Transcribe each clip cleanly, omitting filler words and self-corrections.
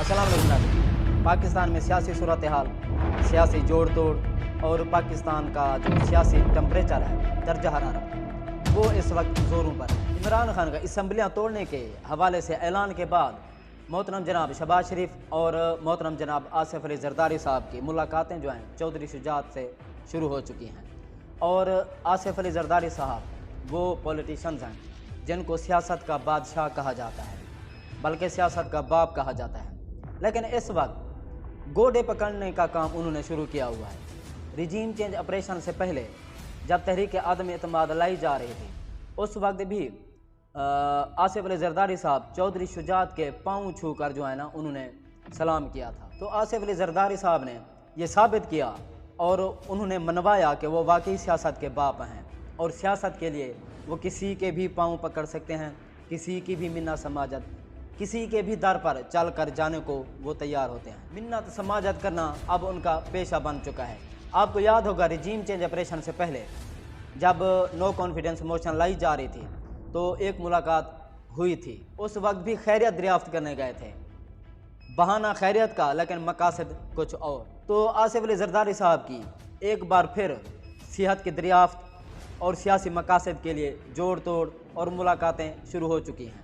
अस्सलाम वालेकुम नाज़रीन। पाकिस्तान में सियासी सूरत हाल, सियासी जोड़ तोड़ और पाकिस्तान का जो सियासी टेम्परेचर है, दर्जा हरारत, वो इस वक्त ज़ोरों पर है। इमरान खान का असम्बलियाँ तोड़ने के हवाले से ऐलान के बाद मोहतरम जनाब शहबाज शरीफ और मोहतरम जनाब आसिफ अली जरदारी साहब की मुलाकातें जो हैं चौधरी शुजात से शुरू हो चुकी हैं। और आसिफ अली जरदारी साहब वो पॉलिटिशियंस हैं जिनको सियासत का बादशाह कहा जाता है, बल्कि सियासत का बाप कहा जाता है। लेकिन इस वक्त गोडे पकड़ने का काम उन्होंने शुरू किया हुआ है। रिजीम चेंज ऑपरेशन से पहले जब तहरीक आदम एतमाद लाई जा रही थी, उस वक्त भी आसिफ अली जरदारी साहब चौधरी शुजात के पाँव छू कर जो है ना उन्होंने सलाम किया था। तो आसिफ अली जरदारी साहब ने ये साबित किया और उन्होंने मनवाया कि वो वाकई सियासत के बाप हैं और सियासत के लिए वो किसी के भी पाँव पकड़ सकते हैं, किसी की भी मिन्नत समाजत, किसी के भी दर पर चल कर जाने को वो तैयार होते हैं। मिन्नत समाजत करना अब उनका पेशा बन चुका है। आपको याद होगा रिजीम चेंज ऑपरेशन से पहले जब नो कॉन्फिडेंस मोशन लाई जा रही थी तो एक मुलाकात हुई थी। उस वक्त भी खैरियत दरियाफ्त करने गए थे, बहाना खैरियत का लेकिन मकासद कुछ और। तो आसिफ अली जरदारी साहब की एक बार फिर सेहत की दरियाफ्त और सियासी मकासद के लिए जोड़ तोड़ और मुलाकातें शुरू हो चुकी हैं।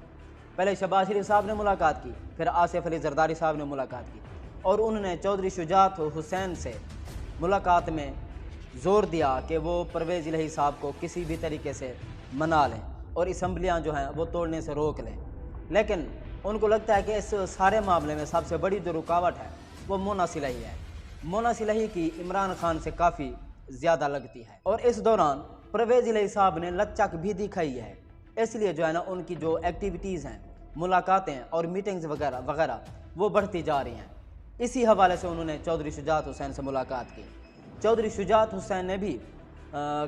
पहले शहबाज शरीफ साहब ने मुलाकात की, फिर आसिफ अली जरदारी साहब ने मुलाकात की और उन्होंने चौधरी शुजात हुसैन से मुलाकात में ज़ोर दिया कि वो परवेज़ इलाही साहब को किसी भी तरीके से मना लें और असम्बलियाँ जो हैं वो तोड़ने से रोक लें। लेकिन उनको लगता है कि इस सारे मामले में सबसे बड़ी जो रुकावट है वो मोना सिलही है। मोना सिलही की इमरान खान से काफ़ी ज़्यादा लगती है और इस दौरान परवेज़ इलाही साहब ने लचक भी दिखाई है। इसलिए जो है ना उनकी जो एक्टिविटीज़ हैं, मुलाकातें और मीटिंग्स वगैरह वगैरह वो बढ़ती जा रही हैं। इसी हवाले से उन्होंने चौधरी शुजात हुसैन से मुलाकात की। चौधरी शुजात हुसैन ने भी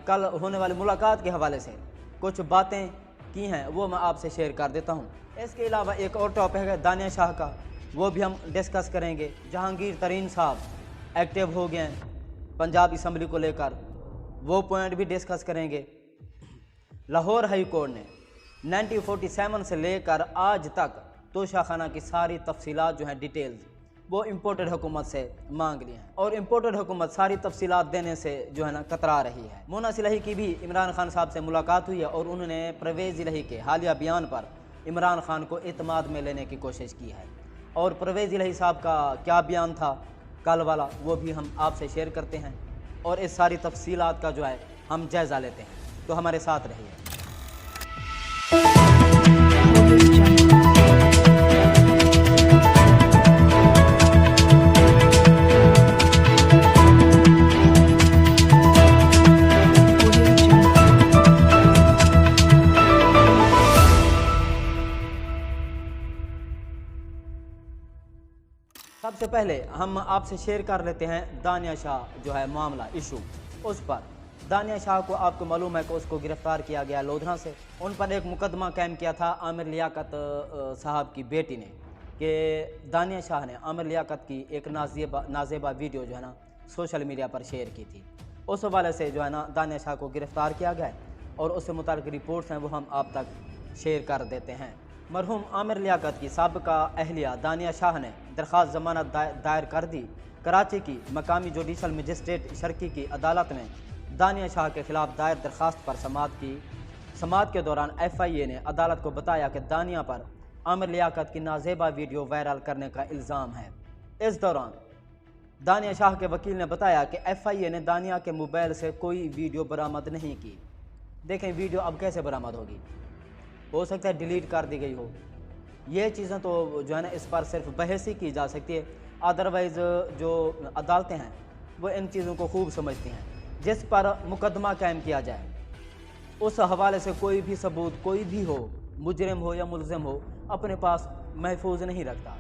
कल होने वाली मुलाकात के हवाले से कुछ बातें की हैं, वो मैं आपसे शेयर कर देता हूँ। इसके अलावा एक और टॉपिक है दानिया शाह का, वो भी हम डिस्कस करेंगे। जहांगीर तरीन साहब एक्टिव हो गए हैं पंजाब असम्बली को लेकर, वो पॉइंट भी डिस्कस करेंगे। लाहौर हाई कोर्ट ने 1947 से लेकर आज तक तोशाखाना की सारी तफसीलात जो हैं डिटेल्स वो इम्पोर्टेड हुकूमत से मांग ली हैं और इम्पोर्टेड हुकूमत सारी तफसीलात देने से जो है ना कतरा रही है। मोना सिलही की भी इमरान खान साहब से मुलाकात हुई है और उन्होंने परवेज़ इलाही के हालिया बयान पर इमरान खान को एतमाद में लेने की कोशिश की है। और परवेज़ इलाही साहब का क्या बयान था कल वाला, वो भी हम आपसे शेयर करते हैं और इस सारी तफसीलात का जो है हम जायज़ा लेते हैं। तो हमारे साथ रहिए। सबसे पहले हम आपसे शेयर कर लेते हैं दानिया शाह जो है मामला इशू। उस पर दानिया शाह को आपको मालूम है कि उसको गिरफ़्तार किया गया लोधरा से। उन पर एक मुकदमा कायम किया था आमिर लियाकत साहब की बेटी ने कि दानिया शाह ने आमिर लियाकत की एक नाजेबा वीडियो जो है ना सोशल मीडिया पर शेयर की थी। उस हवाले से जो है ना दानिया शाह को गिरफ़्तार किया गया और उससे मुताल्लिक़ रिपोर्ट्स हैं वो हम आप तक शेयर कर देते हैं। मरहूम आमिर लियाकत की साबिका अहलिया दानिया शाह ने दरख्वास्त ज़मानत दायर कर दी। कराची की मकामी जुडिशल मजिस्ट्रेट शर्की की अदालत में दानिया शाह के ख़िलाफ़ दायर दरख्वास्त पर समाअत के दौरान FIA ने अदालत को बताया कि दानिया पर आमिर लियाकत की नाजेबा वीडियो वायरल करने का इल्ज़ाम है। इस दौरान दानिया शाह के वकील ने बताया कि FIA ने दानिया के मोबाइल से कोई वीडियो बरामद नहीं की। देखें वीडियो अब कैसे बरामद होगी, हो सकता है डिलीट कर दी गई हो। ये चीज़ें तो जो है ना इस पर सिर्फ बहस ही की जा सकती है, अदरवाइज़ जो अदालतें हैं वो इन चीज़ों को खूब समझती हैं। जिस पर मुकदमा कायम किया जाए उस हवाले से कोई भी सबूत कोई भी हो, मुजरिम हो या मुलजिम हो, अपने पास महफूज नहीं रखता।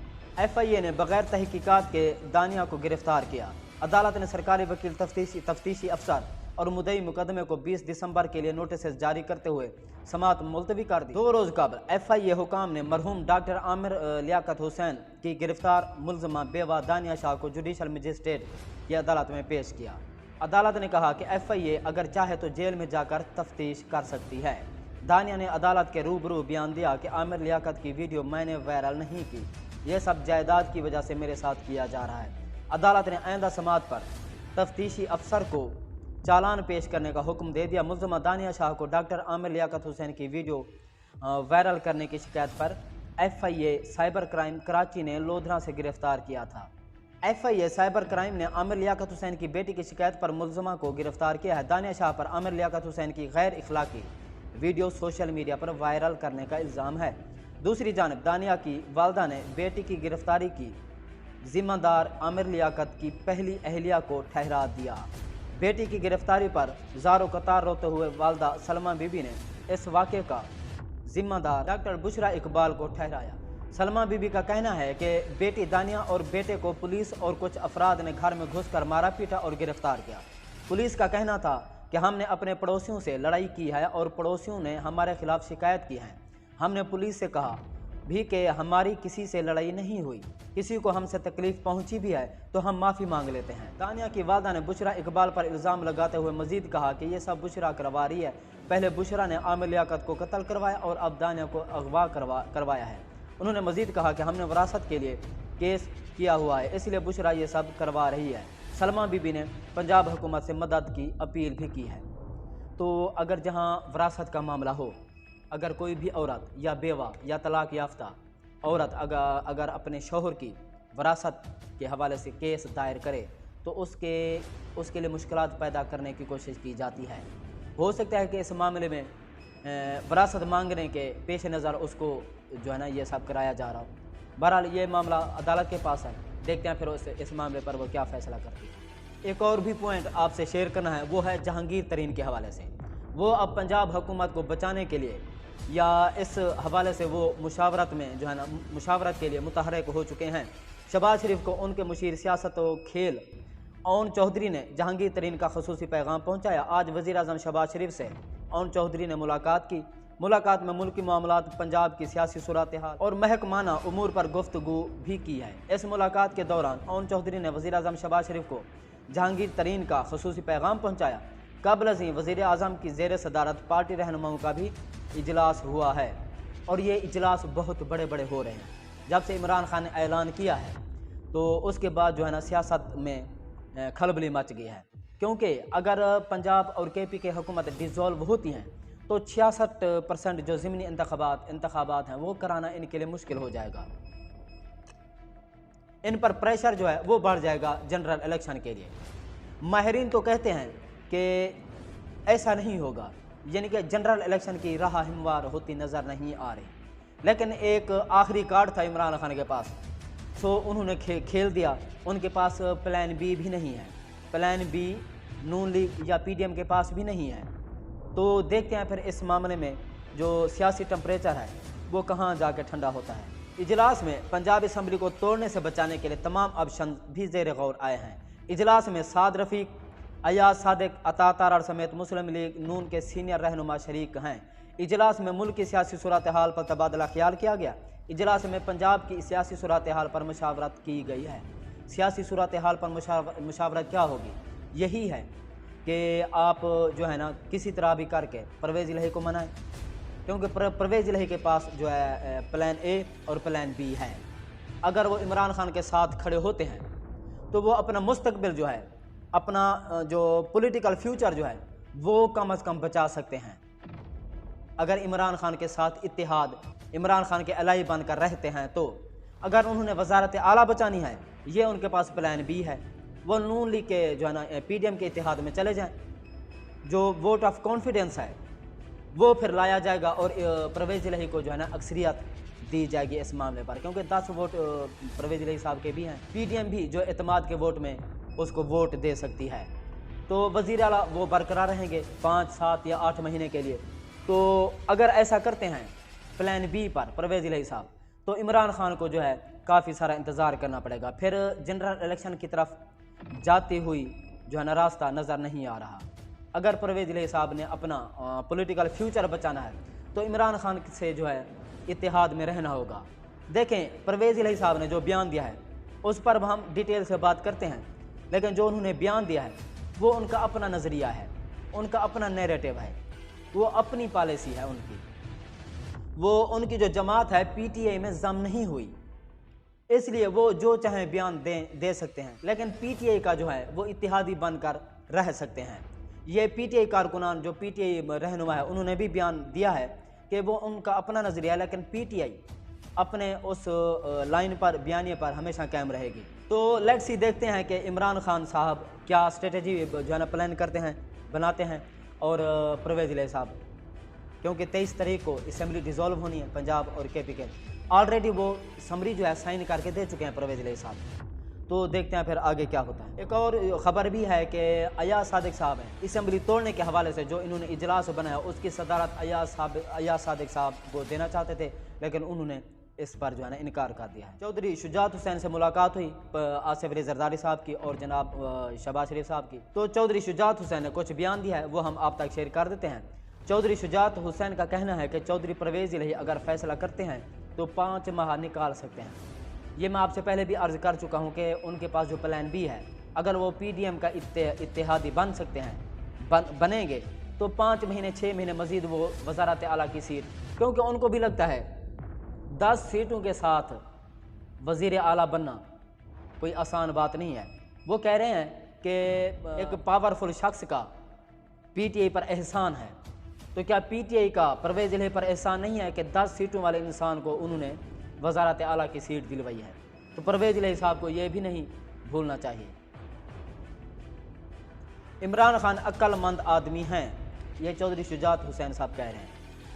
FIA ने बग़ैर तहकीकात के दानिया को गिरफ़्तार किया। अदालत ने सरकारी वकील, तफ्तीशी अफसर और मुद्दई मुकदमे को 20 दिसंबर के लिए नोटिस जारी करते हुए समाअत मुलतवी कर दी। 2 रोज़ कबल FIA हुकाम ने मरहूम डॉक्टर आमिर लियाकत हुसैन की गिरफ्तार मुलजमा बेवा दानिया शाह को जुडिशल मजिस्ट्रेट की अदालत में पेश किया। अदालत ने कहा कि FIA अगर चाहे तो जेल में जाकर तफ्तीश कर सकती है। दानिया ने अदालत के रूबरू बयान दिया कि आमिर लियाकत की वीडियो मैंने वायरल नहीं की। यह सब जायदाद की वजह से मेरे साथ किया जा रहा है। अदालत ने आइंदा समाअत पर तफ्तीशी अफसर को चालान पेश करने का हुक्म दे दिया। मुल्ज़िमा दानिया शाह को डॉक्टर आमिर लियाकत हुसैन की वीडियो वायरल करने की शिकायत पर FIA साइबर क्राइम कराची ने लोधरा से गिरफ्तार किया था। FIA साइबर क्राइम ने आमिर लियाकत हुसैन की बेटी की शिकायत पर मुल्ज़िमा को गिरफ्तार किया है। दानिया शाह पर आमिर लियाकत हुसैन की गैर इखलाकी वीडियो सोशल मीडिया पर वायरल करने का इल्ज़ाम है। दूसरी जानिब दानिया की वालदा ने बेटी की गिरफ्तारी की जिम्मेदार आमिर लियाकत की पहली अहलिया को ठहरा दिया। बेटी की गिरफ्तारी पर ज़ारो कतार रोते हुए वालदा सलमा बीबी ने इस वाक़े का जिम्मेदार डॉक्टर बुशरा इकबाल को ठहराया। सलमा बीबी का कहना है कि बेटी दानिया और बेटे को पुलिस और कुछ अफराद ने घर में घुसकर मारा पीटा और गिरफ्तार किया। पुलिस का कहना था कि हमने अपने पड़ोसियों से लड़ाई की है और पड़ोसियों ने हमारे खिलाफ शिकायत की है। हमने पुलिस से कहा भी कि हमारी किसी से लड़ाई नहीं हुई, किसी को हमसे तकलीफ पहुंची भी है तो हम माफ़ी मांग लेते हैं। दानिया की वालदा ने बुशरा इकबाल पर इल्ज़ाम लगाते हुए मजीद कहा कि यह सब बुशरा करवा रही है। पहले बुशरा ने आमिर लियाकत को कत्ल करवाया और अब दानिया को अगवा करवाया है। उन्होंने मजीद कहा कि हमने विरासत के लिए केस किया हुआ है, इसलिए बुशरा ये सब करवा रही है। सलमा बीबी ने पंजाब हुकूमत से मदद की अपील भी की है। तो अगर जहाँ विरासत का मामला हो, अगर कोई भी औरत या बेवा या तलाक याफ्ता औरत अगर अपने शौहर की विरासत के हवाले से केस दायर करे तो उसके लिए मुश्किलात पैदा करने की कोशिश की जाती है। हो सकता है कि इस मामले में विरासत मांगने के पेश नज़र उसको जो है ना ये सब कराया जा रहा हो। बहरहाल ये मामला अदालत के पास है, देखते हैं फिर इस मामले पर वो क्या फ़ैसला करती है। एक और भी पॉइंट आपसे शेयर करना है, वो है जहांगीर तरीन के हवाले से। वो अब पंजाब हुकूमत को बचाने के लिए या इस हवाले से वो मुशावरत में जो है ना मुशावरत के लिए मुतहरक हो चुके हैं। शहबाज शरीफ को उनके मुशीर सियासत व खेल ओन चौधरी ने जहांगीर तरीन का खसूसी पैगाम पहुँचाया। आज वज़ीर आज़म शहबाज शरीफ से ओन चौधरी ने मुलाकात की। मुलाकात में मुल्की मामलात, पंजाब की सियासी सूरत हाल और महकमाना उमूर पर गुफ्तगू भी की है। इस मुलाकात के दौरान ओन चौधरी ने वज़ीर आज़म शहबाज शरीफ को जहांगीर तरीन का खसूसी पैगाम पहुँचाया। कबल अज़ीं वज़ीर आज़म की ज़ेर सदारत पार्टी रहनुमाओं का भी इजलास हुआ है और ये इजलास बहुत बड़े बड़े हो रहे हैं। जब से इमरान खान ने ऐलान किया है तो उसके बाद जो है ना सियासत में खलबली मच गई है, क्योंकि अगर पंजाब और KP की हुकूमत डिज़ोल्व होती हैं तो 66% जो ज़िमनी इंतखाबात हैं वो कराना इनके लिए मुश्किल हो जाएगा। इन पर प्रेशर जो है वो बढ़ जाएगा जनरल इलेक्शन के लिए। माहिरीन तो कहते हैं कि ऐसा नहीं होगा, यानी कि जनरल इलेक्शन की राह हमवार होती नज़र नहीं आ रही। लेकिन एक आखिरी कार्ड था इमरान खान के पास, सो उन्होंने खेल दिया। उनके पास प्लान B भी नहीं है, प्लान B नून लीग या PDM के पास भी नहीं है। तो देखते हैं फिर इस मामले में जो सियासी टेम्परेचर है वो कहाँ जाकर ठंडा होता है। इजलास में पंजाब असम्बली को तोड़ने से बचाने के लिए तमाम ऑप्शन भी ज़ेर गौर आए हैं। इजलास में साद रफ़ीक, अयाज सादिक, अता तारड़ समेत मुस्लिम लीग नून के सीनियर रहनुमा शरीक हैं। इजलास में मुल्क की सियासी सूरत हाल पर तबादला ख्याल किया गया। इजलास में पंजाब की सियासी सूरत हाल पर मुशावरत की गई है। सियासी सूरत हाल पर मुशावरत क्या होगी? यही है कि आप जो है ना किसी तरह भी करके परवेज़ इलाही को मनाएं, क्योंकि परवेज़ इलाही के पास जो है प्लान A और प्लान B है। अगर वो इमरान खान के साथ खड़े होते हैं तो वो अपना मुस्तकबिल जो है, अपना जो पॉलिटिकल फ्यूचर जो है वो कम अज़ कम बचा सकते हैं। अगर इमरान खान के साथ इत्तेहाद, इमरान खान के अलाई बनकर रहते हैं तो अगर उन्होंने वजारत आला बचानी है, ये उनके पास प्लान B है। वो नून लीग के जो है ना PDM के इत्तेहाद में चले जाएं, जो वोट ऑफ कॉन्फिडेंस है वो फिर लाया जाएगा और परवेज़ इलाही को जो है ना अक्सरियत दी जाएगी इस मामले पर, क्योंकि 10 वोट परवेज़ इलाही साहब के भी हैं। PDM भी जो एतमाद के वोट में उसको वोट दे सकती है। तो वज़ीर आला वो बरकरार रहेंगे 5, 7 या 8 महीने के लिए। तो अगर ऐसा करते हैं प्लान B पर परवेज़ इलाही साहब, तो इमरान खान को जो है काफ़ी सारा इंतज़ार करना पड़ेगा। फिर जनरल इलेक्शन की तरफ जाती हुई जो है ना रास्ता नज़र नहीं आ रहा। अगर परवेज़ इलाही साहब ने अपना पॉलिटिकल फ्यूचर बचाना है तो इमरान खान से जो है इत्तेहाद में रहना होगा। देखें परवेज़ इलाही साहब ने जो बयान दिया है उस पर हम डिटेल से बात करते हैं, लेकिन जो उन्होंने बयान दिया है वो उनका अपना नज़रिया है, उनका अपना नैरेटिव है, वो अपनी पॉलिसी है उनकी। वो उनकी जो जमात है PTI में जम नहीं हुई, इसलिए वो जो चाहे बयान दे सकते हैं, लेकिन पीटीआई का जो है वो इत्तेहादी बनकर रह सकते हैं। ये पीटीआई कारकुनान जो पीटीआई रहनुमा है उन्होंने भी बयान दिया है कि वो उनका अपना नज़रिया है, लेकिन पीटीआई अपने उस लाइन पर, बयानिए पर हमेशा कायम रहेगी। तो लेट्स सी, देखते हैं कि इमरान खान साहब क्या स्ट्रेटजी जो है ना प्लान करते हैं, बनाते हैं, और परवेज़ इलाही साहब, क्योंकि 23 तारीख को असम्बली डिज़ोल्व होनी है पंजाब और केपी के। ऑलरेडी वो समरी जो है साइन करके दे चुके हैं परवेज़ इलाही साहब। तो देखते हैं फिर आगे क्या होता है। एक और ख़बर भी है कि अयाज सादिक साहब हैं, असम्बली तोड़ने के हवाले से जो इन्होंने इजलास बनाया उसकी सदारत अयाज सादिक साहब को देना चाहते थे, लेकिन उन्होंने इस पर जो है ना इनकार कर दिया है। चौधरी शुजात हुसैन से मुलाकात हुई आसिफ अली जरदारी साहब की और जनाब शहबाज शरीफ साहब की। तो चौधरी शुजात हुसैन ने कुछ बयान दिया है, वो हम आप तक शेयर कर देते हैं। चौधरी शुजात हुसैन का कहना है कि चौधरी परवेज़ इलाही अगर फैसला करते हैं तो 5 माह निकाल सकते हैं। ये मैं आपसे पहले भी अर्ज़ कर चुका हूँ कि उनके पास जो प्लान बी है, अगर वो पीडीएम का इत्तेहादी बन सकते हैं, बनेंगे तो 5 महीने 6 महीने मज़ीद वो वज़ारत आला की सीट, क्योंकि उनको भी लगता है 10 सीटों के साथ वज़ीर आला बनना कोई आसान बात नहीं है। वो कह रहे हैं कि एक पावरफुल शख्स का पीटीआई पर एहसान है, तो क्या पीटीआई का परवेज़ इलाही पर एहसान नहीं है कि 10 सीटों वाले इंसान को उन्होंने वज़ारत आला की सीट दिलवाई है? तो परवेज़ इलाही साहब को यह भी नहीं भूलना चाहिए। इमरान खान अक्लमंद आदमी हैं, ये चौधरी शुजात हुसैन साहब कह रहे हैं।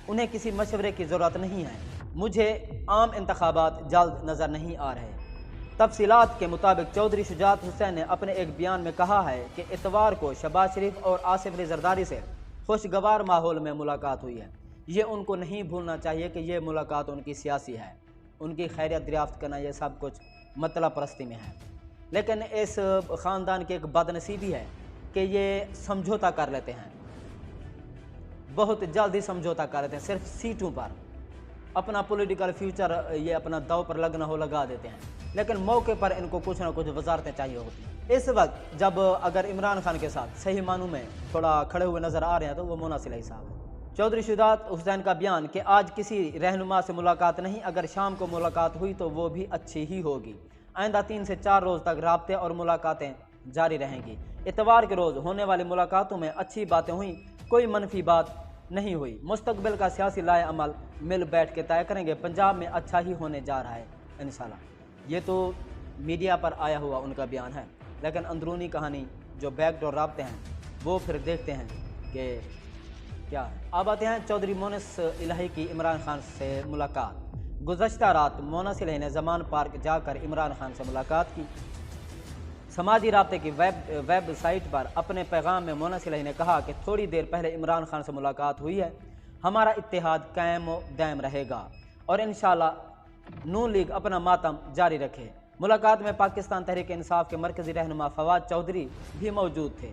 उन्हें किसी मशवरे की ज़रूरत नहीं है। मुझे आम इंतखाबात जल्द नज़र नहीं आ रहे। तफसीलात के मुताबिक चौधरी शुजात हुसैन ने अपने एक बयान में कहा है कि इतवार को शहबाज शरीफ और आसिफ अली जरदारी से खुशगवार माहौल में मुलाकात हुई है। ये उनको नहीं भूलना चाहिए कि यह मुलाकात उनकी सियासी है, उनकी खैरियत दरियाफ्त करना ये सब कुछ मतलब परस्ती में है। लेकिन इस ख़ानदान की एक बदनसीबी है कि ये समझौता कर लेते हैं, बहुत जल्दी समझौता कर लेते हैं, सिर्फ सीटों पर अपना पॉलिटिकल फ्यूचर ये अपना दाव पर लगना हो लगा देते हैं, लेकिन मौके पर इनको कुछ ना कुछ वजारतें चाहिए होती हैं। इस वक्त जब अगर इमरान खान के साथ सही मानों में थोड़ा खड़े हुए नज़र आ रहे हैं तो वो मोना इलाही साहब हैं। चौधरी शुजात हुसैन का बयान कि आज किसी रहनुमा से मुलाकात नहीं, अगर शाम को मुलाकात हुई तो वो भी अच्छी ही होगी। आइंदा 3 से 4 रोज़ तक राब्ते और मुलाकातें जारी रहेंगी। इतवार के रोज़ होने वाली मुलाकातों में अच्छी बातें हुई, कोई मनफी बात नहीं हुई। मुस्तकबिल का सियासी लाए अमल मिल बैठ के तय करेंगे। पंजाब में अच्छा ही होने जा रहा है इंशाल्लाह। ये तो मीडिया पर आया हुआ उनका बयान है, लेकिन अंदरूनी कहानी जो बैकडोर राब्ते हैं वो फिर देखते हैं कि क्या है। अब आते हैं चौधरी मोनस इलाही की इमरान खान से मुलाकात। गुज़श्ता रात मोनस इलाही ने ज़मान पार्क जाकर इमरान खान से मुलाकात की। समाजी राब्ते की वेबसाइट पर अपने पैगाम में मोनस इलाही ने कहा कि थोड़ी देर पहले इमरान खान से मुलाकात हुई है, हमारा इत्तेहाद कायम दायम रहेगा और इंशाल्लाह नून लीग अपना मातम जारी रखे। मुलाकात में पाकिस्तान तहरीक इंसाफ के मरकजी रहनुमा फवाद चौधरी भी मौजूद थे।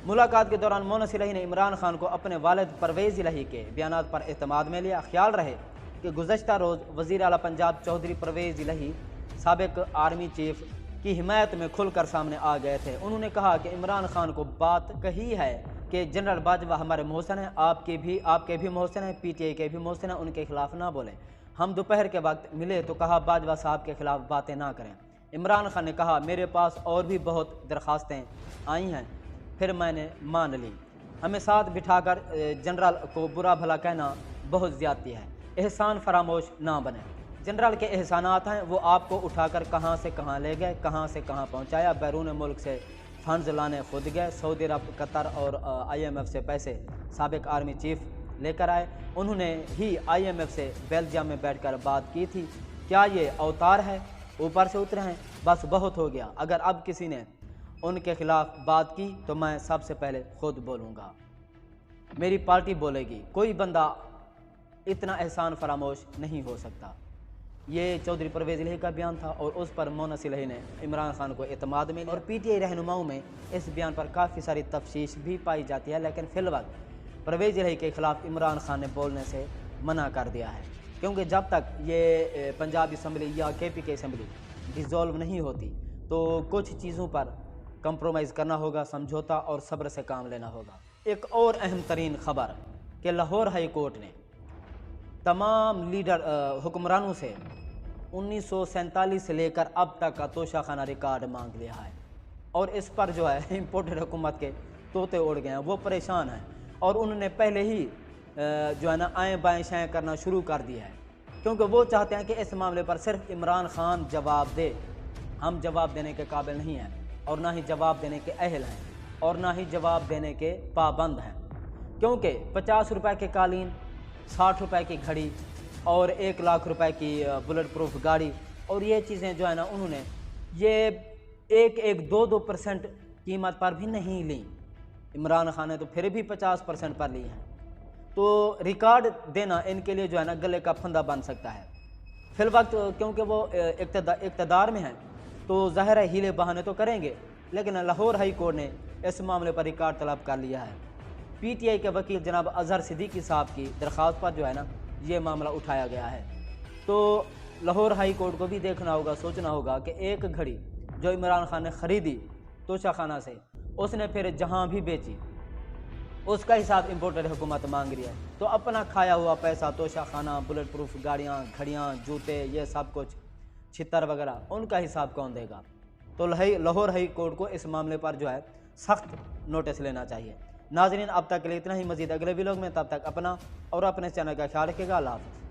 मुलाकात के दौरान मोनस इलाही ने इमरान खान को अपने वालिद परवेज़ इलाही के बयानात पर एतमाद में लिया। ख्याल रहे कि गुज़श्ता रोज़ वज़ीर आला पंजाब चौधरी परवेज़ इलाही साबिक आर्मी चीफ की हिमायत में खुलकर सामने आ गए थे। उन्होंने कहा कि इमरान खान को बात कही है कि जनरल बाजवा हमारे मोहसिन हैं, आपके भी मोहसिन हैं, पीटीआई के भी मोहसिन हैं, उनके खिलाफ ना बोलें। हम दोपहर के वक्त मिले तो कहा बाजवा साहब के खिलाफ बातें ना करें। इमरान खान ने कहा मेरे पास और भी बहुत दरख्वास्तें आई हैं, फिर मैंने मान ली। हमें साथ बिठाकर जनरल को बुरा भला कहना बहुत ज़्यादती है, एहसान फरामोश ना बने। जनरल के एहसानात हैं, वो आपको उठाकर कहाँ से कहाँ ले गए, कहाँ से कहाँ पहुँचाया। बैरून मुल्क से फंड्स लाने खुद गए, सऊदी अरब, कतर और IMF से पैसे साबिक आर्मी चीफ लेकर आए। उन्होंने ही IMF से बेल्जियम में बैठकर बात की थी। क्या ये अवतार है, ऊपर से उतरे हैं? बस बहुत हो गया। अगर अब किसी ने उनके खिलाफ बात की तो मैं सबसे पहले खुद बोलूँगा, मेरी पार्टी बोलेगी। कोई बंदा इतना एहसान फरामोश नहीं हो सकता। ये चौधरी परवेज़ इलाही का बयान था और उस पर मोनस इलाही ने इमरान खान को एतमाद में लिया। और पीटीआई रहनुमाओं में इस बयान पर काफ़ी सारी तफ्शीश भी पाई जाती है, लेकिन फ़िलवक्त परवेज़ इलाही के ख़िलाफ़ इमरान खान ने बोलने से मना कर दिया है, क्योंकि जब तक ये पंजाब असम्बली या KP की असम्बली डिज़ोल्व नहीं होती तो कुछ चीज़ों पर कंप्रोमाइज़ करना होगा, समझौता और सब्र से काम लेना होगा। एक और अहम तरीन ख़बर कि लाहौर हाई कोर्ट ने तमाम लीडर हुक्मरानों से 1947 से लेकर अब तक का तोशाखाना रिकॉर्ड मांग लिया है, और इस पर जो है इम्पोर्टेड हुकूमत के तोते उड़ गए हैं, वो परेशान हैं, और उन्होंने पहले ही जो है ना आएँ बाएँ शाएँ करना शुरू कर दिया है, क्योंकि वो चाहते हैं कि इस मामले पर सिर्फ इमरान खान जवाब दे। हम जवाब देने के काबिल नहीं हैं, और ना ही जवाब देने के अहल हैं, और ना ही जवाब देने के पाबंद हैं, क्योंकि 50 रुपए के कालीन, 60 रुपए की घड़ी और 1 लाख रुपए की बुलेट प्रूफ गाड़ी, और ये चीज़ें जो है ना उन्होंने ये 1-2% कीमत पर भी नहीं ली। इमरान खान ने तो फिर भी 50% पर ली हैं। तो रिकॉर्ड देना इनके लिए जो है ना गले का फंदा बन सकता है फिल वक्त, क्योंकि वो इक़्तिदार में हैं, तो ज़ाहिर है हीले बहाने तो करेंगे, लेकिन लाहौर हाई कोर्ट ने इस मामले पर रिकॉर्ड तलब कर लिया है। PTI के वकील जनाब अज़हर सिद्दीकी साहब की दरख्वास्त पर जो है ना ये मामला उठाया गया है। तो लाहौर हाई कोर्ट को भी देखना होगा, सोचना होगा कि एक घड़ी जो इमरान खान ने ख़रीदी तोशाखाना से, उसने फिर जहां भी बेची उसका हिसाब इम्पोर्टेड हुकूमत मांग रही है, तो अपना खाया हुआ पैसा, तोशाखाना, बुलेट प्रूफ गाड़ियाँ, घड़ियाँ, जूते, ये सब कुछ छितर वगैरह, उनका हिसाब कौन देगा। तो लाहौर हाई कोर्ट को इस मामले पर जो है सख्त नोटिस लेना चाहिए। नाज़रीन, अब तक के लिए इतना ही। मज़ीद अगले व्लॉग में, तब तक अपना और अपने चैनल का ख्याल रखिएगा। अल्लाह हाफ़िज़।